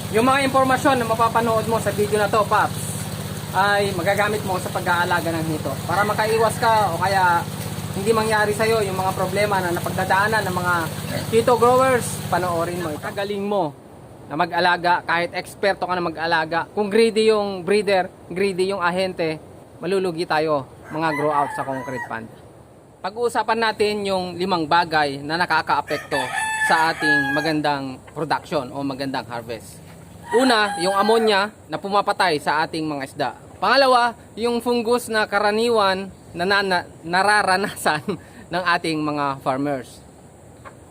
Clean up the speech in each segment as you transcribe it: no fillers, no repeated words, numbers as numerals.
Yung mga impormasyon na mapapanood mo sa video na to, Paps, ay magagamit mo sa pag-aalaga ng hito para makaiwas ka o kaya hindi mangyari sa'yo yung mga problema na napagdadaanan ng mga hito growers. Panoorin mo, ikagaling mo na mag-alaga, kahit eksperto ka na mag-alaga. Kung greedy yung breeder, greedy yung ahente, malulugi tayo mga grow out sa concrete pond. Pag-uusapan natin yung 5 bagay na nakakaapekto sa ating magandang production o magandang harvest. Una, yung ammonia na pumapatay sa ating mga isda. Pangalawa, yung fungus na karaniwan na nararanasan ng ating mga farmers.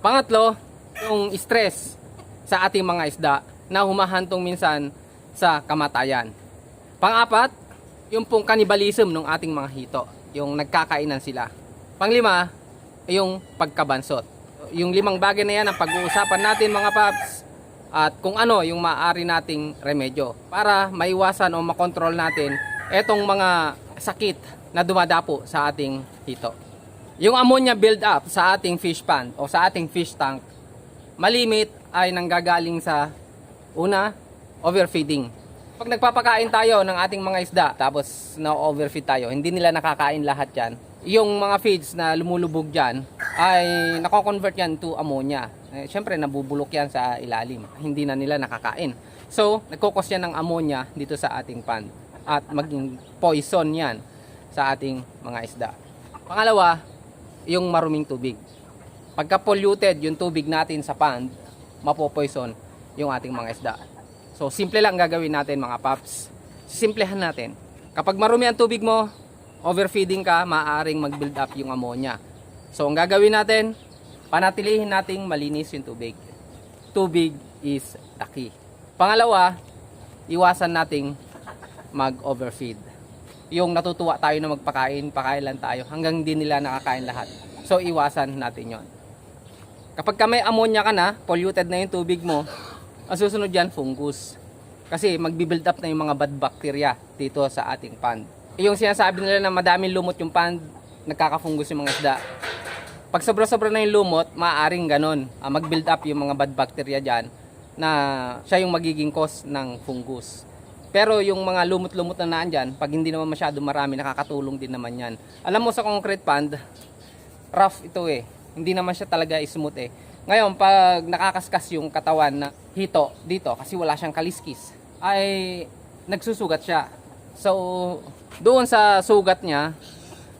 Pangatlo, yung stress sa ating mga isda na humahantong minsan sa kamatayan. Pang-apat, yung pong cannibalism ng ating mga hito, yung nagkakainan sila. Panglima, yung pagkabansot. Yung 5 bagay na yan ang pag-uusapan natin mga paps, at kung ano yung maaari nating remedyo para maiwasan o makontrol natin etong mga sakit na dumadapo sa ating hito. Yung ammonia build up sa ating fish pond o sa ating fish tank, malimit ay nanggagaling sa una, overfeeding. Pag nagpapakain tayo ng ating mga isda tapos na-overfeed tayo, hindi nila nakakain lahat yan. Yung mga feeds na lumulubog dyan ay nako-convert yan to ammonia. Siyempre nabubulok yan sa ilalim, hindi na nila nakakain. So nagkukos yan ng ammonia dito sa ating pond at maging poison yan sa ating mga isda. Pangalawa, yung maruming tubig. Pagka polluted yung tubig natin sa pond, mapopoison yung ating mga isda. So simple lang gagawin natin mga paps. Simplehan natin. Kapag marumi ang tubig mo, overfeeding ka, maaaring mag-build up yung ammonia. So ang gagawin natin, panatilihin nating malinis yung tubig. Tubig is the key. Pangalawa, iwasan nating mag-overfeed. Yung natutuwa tayo na magpakain, pakain lang tayo hanggang hindi nila nakakain lahat. So iwasan natin yon. Kapag may ammonia ka na, polluted na yung tubig mo, ang susunod yan, fungus. Kasi magbi-build up na yung mga bad bacteria dito sa ating pond. Yung sinasabi nila na madaming lumot yung pond, nagkakafungus yung mga isda. Pag sobra-sobra na yung lumot, maaaring ganon. Mag-build up yung mga bad bacteria dyan na siya yung magiging cause ng fungus. Pero yung mga lumot-lumot na naan dyan, pag hindi naman masyado marami, nakakatulong din naman yan. Alam mo sa concrete pond, rough ito eh. Hindi naman siya talaga smooth eh. Ngayon, pag nakakaskas yung katawan na hito dito, kasi wala siyang kaliskis, ay nagsusugat siya. So, doon sa sugat niya,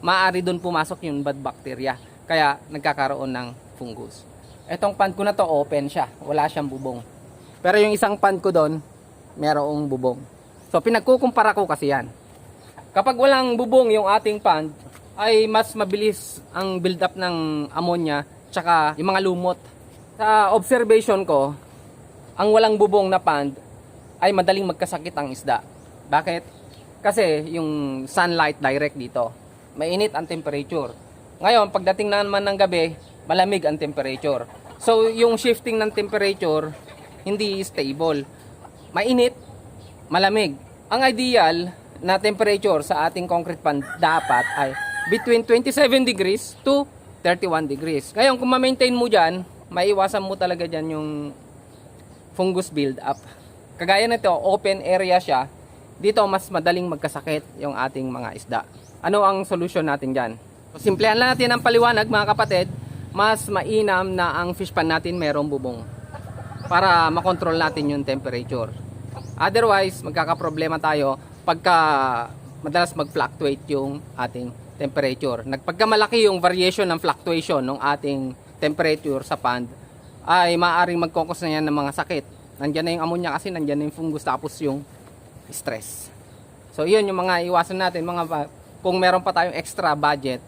maaari doon pumasok yung bad bacteria. Kaya nagkakaroon ng fungus. Etong pond ko na to, open siya. Wala siyang bubong. Pero yung isang pond ko doon, merong bubong. So, pinagkukumpara ko kasi yan. Kapag walang bubong yung ating pond, ay mas mabilis ang build up ng ammonia tsaka yung mga lumot. Sa observation ko, ang walang bubong na pond ay madaling magkasakit ang isda. Bakit? Kasi yung sunlight direct dito, mainit ang temperature. Ngayon, pagdating naman ng gabi, malamig ang temperature. So, yung shifting ng temperature, hindi stable. Mainit, malamig. Ang ideal na temperature sa ating concrete pond dapat ay between 27 degrees to 31 degrees. Ngayon, kung ma-maintain mo dyan, maiwasan mo talaga dyan yung fungus build up. Kagaya nito, open area siya. Dito, mas madaling magkasakit yung ating mga isda. Ano ang solusyon natin dyan? So, simplehan lang natin ang paliwanag mga kapatid. Mas mainam na ang fish pan natin merong bubong para makontrol natin yung temperature. Otherwise, magkakaproblema tayo pagka madalas mag-fluctuate yung ating temperature. Pagka malaki yung variation ng fluctuation ng ating temperature sa pond, ay maaaring magkokos na yan ng mga sakit. Nandyan na yung ammonia kasi nandyan na yung fungus tapos yung stress. So yun yung mga iwasan natin kung meron pa tayong extra budget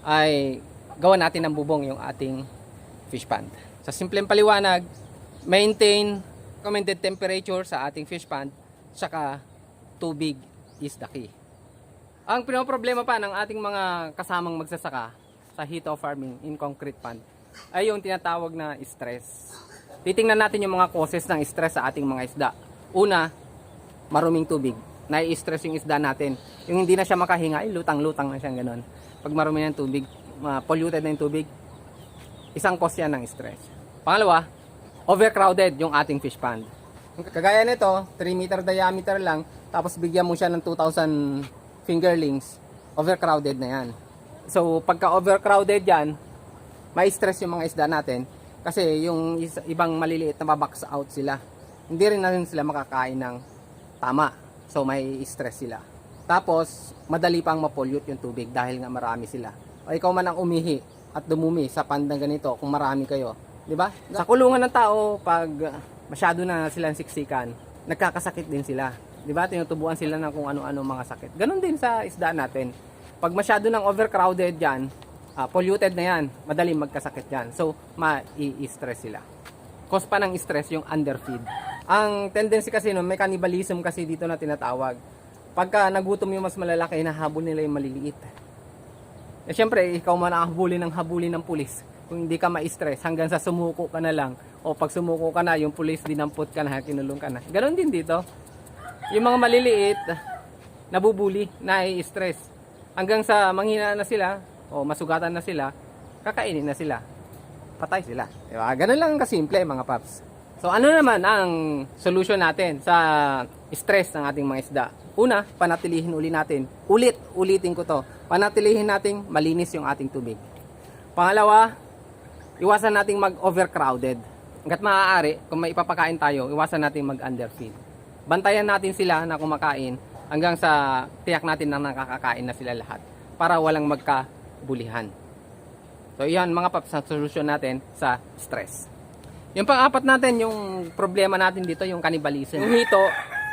ay gawa natin ng bubong yung ating fish pond. Sa simpleng paliwanag, maintain recommended temperature sa ating fish pond, saka tubig is the key. Ang pinoproblema pa ng ating mga kasamang magsasaka sa hito farming in concrete pond ay yung tinatawag na stress. Titingnan natin yung mga causes ng stress sa ating mga isda. Una, maruming tubig. Nai-stress yung isda natin. Yung hindi na siya makahinga, ay lutang-lutang na siya gano'n. Pag marumi ng tubig, polluted na yung tubig, isang cause yan ng stress. Pangalawa, overcrowded yung ating fish pond. Kagaya nito, 3 meter diameter lang, tapos bigyan mo siya ng 2,000 fingerlings, overcrowded na yan. So, pagka overcrowded yan, may stress yung mga isda natin, kasi yung ibang maliliit na mabox out sila. Hindi rin na rin sila makakain ng tama. So, may stress sila. Tapos, madali pang mapollute yung tubig dahil nga marami sila. O ikaw man ang umihi at dumumi sa pandang ganito kung marami kayo. Di ba? Sa kulungan ng tao, pag masyado na silang siksikan, nagkakasakit din sila. Di ba? Tinutubuan sila ng kung ano-ano mga sakit. Ganon din sa isda natin. Pag masyado ng overcrowded yan, polluted na yan, madaling magkasakit yan. So, mai-stress sila. Cause pa ng stress yung underfeed. Ang tendency kasi may cannibalism kasi dito na tinatawag. Pagka nagutom yung mas malalaki, nahabol nila yung maliliit. Eh syempre, ikaw man ang habulin ng pulis. Kung hindi ka ma-stress, hanggang sa sumuko ka na lang. O pag sumuko ka na, yung pulis dinampot ka na, kinulong ka na. Ganon din dito. Yung mga maliliit, nabubuli, nai-stress. Hanggang sa manghina na sila, o masugatan na sila, kakainin na sila. Patay sila. Diba? Ganon lang kasimple mga paps. So ano naman ang solution natin sa stress ng ating mga isda? Una, panatilihin natin. Ulitin ko to. Panatilihin nating malinis yung ating tubig. Pangalawa, iwasan nating mag-overcrowded. Hanggat maaari, kung may ipapakain tayo, iwasan nating mag-underfeed. Bantayan natin sila na kumakain hanggang sa tiyak natin na nakakakain na sila lahat para walang magkabulihan. So yan mga paps, ang solusyon natin sa stress. Yung pang-apat natin, yung problema natin dito, yung cannibalism. Yung hito,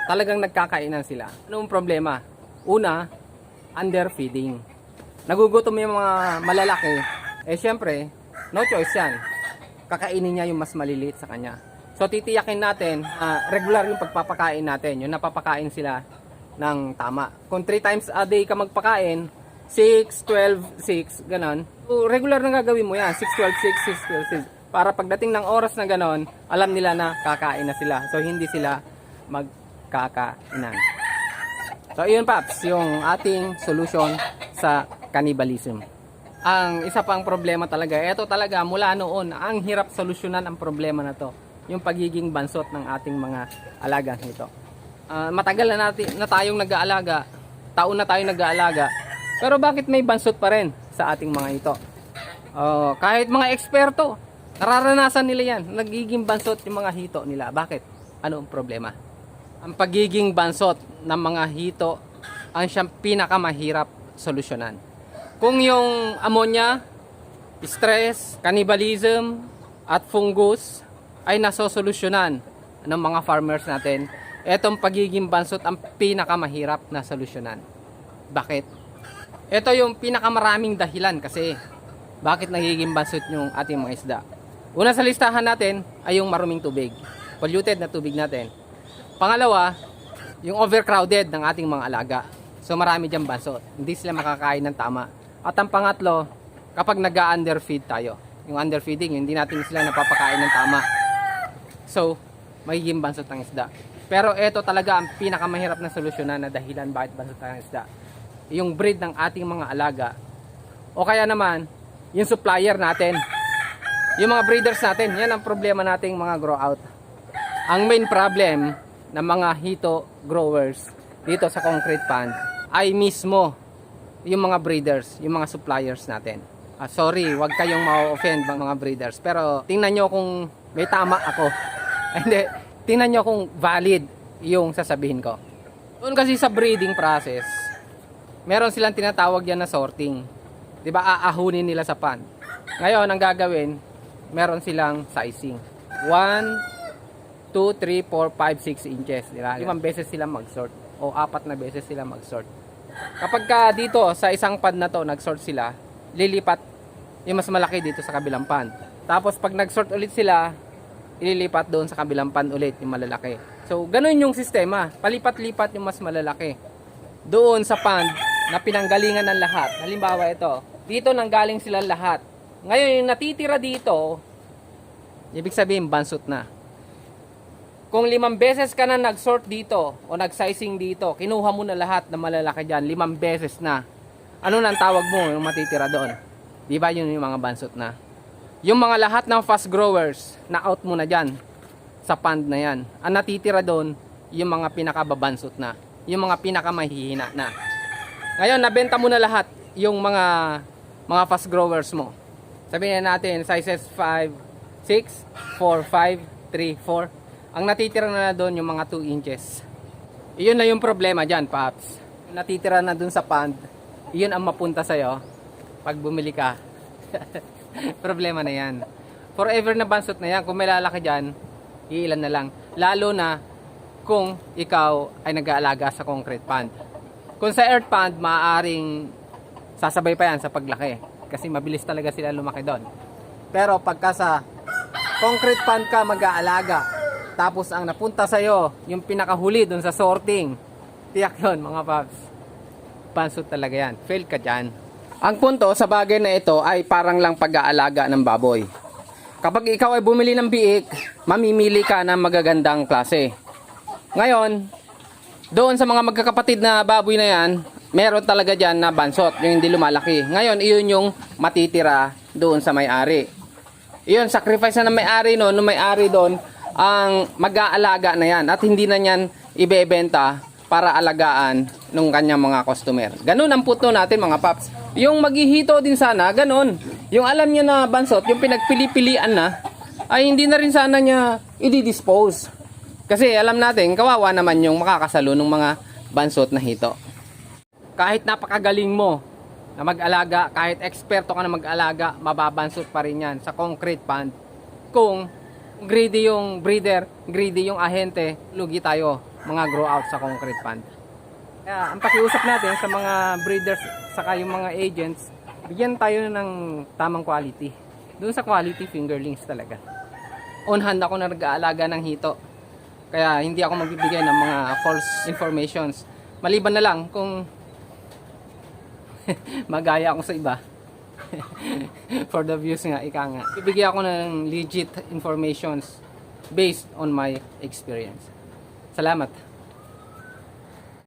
talagang nagkakainan sila. Anong problema? Una, underfeeding. Nagugutom yung mga malalaki. Eh syempre, no choice yan. Kakainin niya yung mas maliliit sa kanya. So titiyakin natin, regular yung pagpapakain natin. Yung napapakain sila ng tama. Kung 3 times a day ka magpakain, 6, 12, 6, ganon. So, regular na gagawin mo yan. 6, 12, 6, 6, 12, 6. Para pagdating ng oras na ganon, alam nila na kakain na sila. So hindi sila magkakainan. So yun paps, yung ating solution sa cannibalism. Ang isa pang problema talaga, ito talaga mula noon, ang hirap solusyonan ang problema na to. Yung pagiging bansot ng ating mga alagang ito. Matagal na tayong nag-aalaga, taon na tayong nag-aalaga, pero bakit may bansot pa rin sa ating mga ito? Kahit mga eksperto, nararanasan nila yan, nagiging bansot yung mga hito nila. Bakit? Ano ang problema? Ang pagiging bansot ng mga hito ang siyang pinakamahirap solusyonan. Kung yung ammonia, stress, cannibalism, at fungus ay nasosolusyonan ng mga farmers natin, etong pagiging bansot ang pinakamahirap na solusyonan. Bakit? Ito yung pinakamaraming dahilan kasi bakit nagiging bansot yung ating mga isda. Una sa listahan natin ay yung maruming tubig, polluted na tubig natin. Pangalawa, yung overcrowded ng ating mga alaga. So marami diyang bansot, hindi sila makakain ng tama. At ang pangatlo, kapag nag-underfeed tayo, yung underfeeding, hindi natin sila napapakain ng tama. So, magiging bansot ng isda. Pero ito talaga ang pinakamahirap na solusyonan na dahilan bakit bansot ng isda. Yung breed ng ating mga alaga. O kaya naman, yung supplier natin. Yung mga breeders natin, yan ang problema nating mga grow out. Ang main problem ng mga hito growers dito sa concrete pond ay mismo yung mga breeders, yung mga suppliers natin. Sorry, wag kayong ma-offend mga breeders. Pero tingnan nyo kung may tama ako. Hindi, tingnan nyo kung valid yung sasabihin ko. Doon kasi sa breeding process, meron silang tinatawag yan na sorting. Diba, aahunin nila sa pond. Ngayon, ang gagawin, meron silang sizing. 1, 2, 3, 4, 5, 6 inches. Diba? 5 beses sila mag-sort. O 4 na beses sila mag-sort. Kapag ka dito, sa isang pond na to, nag-sort sila, lilipat yung mas malaki dito sa kabilang pond. Tapos pag nag-sort ulit sila, ililipat doon sa kabilang pond ulit yung malalaki. So, ganun yung sistema. Palipat-lipat yung mas malalaki. Doon sa pond na pinanggalingan ng lahat. Halimbawa ito, dito nanggaling sila lahat. Ngayon, yung natitira dito, ibig sabihin, bansot na. Kung 5 beses ka na nag-sort dito o nag-sizing dito, kinuha mo na lahat na malalaki dyan, 5 beses na. Ano nang tawag mo yung matitira doon? Di ba yun yung mga bansot na? Yung mga lahat ng fast growers, na out mo na dyan. sa pond na yan. Ang natitira doon, yung mga pinakababansot na, yung mga pinakamahihina na. Ngayon, nabenta mo na lahat yung mga fast growers mo. Sabihin natin, sizes 5, 6, 4, 5, 3, 4. Ang natitira na doon yung mga 2 inches. Iyon na yung problema dyan, Paps. Natitira na doon sa pond, iyon ang mapunta sa'yo pag bumili ka. Problema na yan. Forever na bansot na yan. Kung may lalaki dyan, iilan na lang. Lalo na kung ikaw ay nag-aalaga sa concrete pond. Kung sa earth pond, maaaring sasabay pa yan sa paglaki. Kasi mabilis talaga sila lumaki doon. Pero pagka sa concrete pond ka mag-aalaga, tapos ang napunta sa'yo, yung pinakahuli doon sa sorting, tiyak yun mga paps. Bansot talaga yan. Fail ka dyan. Ang punto sa bagay na ito ay parang lang pag-aalaga ng baboy. Kapag ikaw ay bumili ng biik, mamimili ka ng magagandang klase. Ngayon, doon sa mga magkakapatid na baboy na yan, meron talaga dyan na bansot, yung hindi lumalaki. Ngayon, iyon yung matitira doon sa may-ari. Iyon, sacrifice na ng may-ari no, nung may-ari doon, ang mag-aalaga na yan at hindi na yan ibebenta para alagaan ng kanyang mga customer. Ganun ang puto natin mga paps. Yung maghihito din sana, ganun. Yung alam niya na bansot, yung pinagpili-pilian na, ay hindi na rin sana niya i-dispose. Kasi alam natin, kawawa naman yung makakasalo ng mga bansot na hito. Kahit napakagaling mo na mag-alaga, kahit eksperto ka na mag-alaga, mababansot pa rin yan sa concrete pond. Kung greedy yung breeder, greedy yung ahente, lugi tayo mga grow out sa concrete pond. Kaya ang pakiusap natin sa mga breeders saka yung mga agents, bigyan tayo ng tamang quality. Doon sa quality fingerlings talaga. On hand ako na nag-aalaga ng hito. Kaya hindi ako magbibigay ng mga false informations. Maliban na lang kung magaya ako sa iba. For the views nga, ika nga. Bibigyan ako ng legit informations based on my experience. Salamat.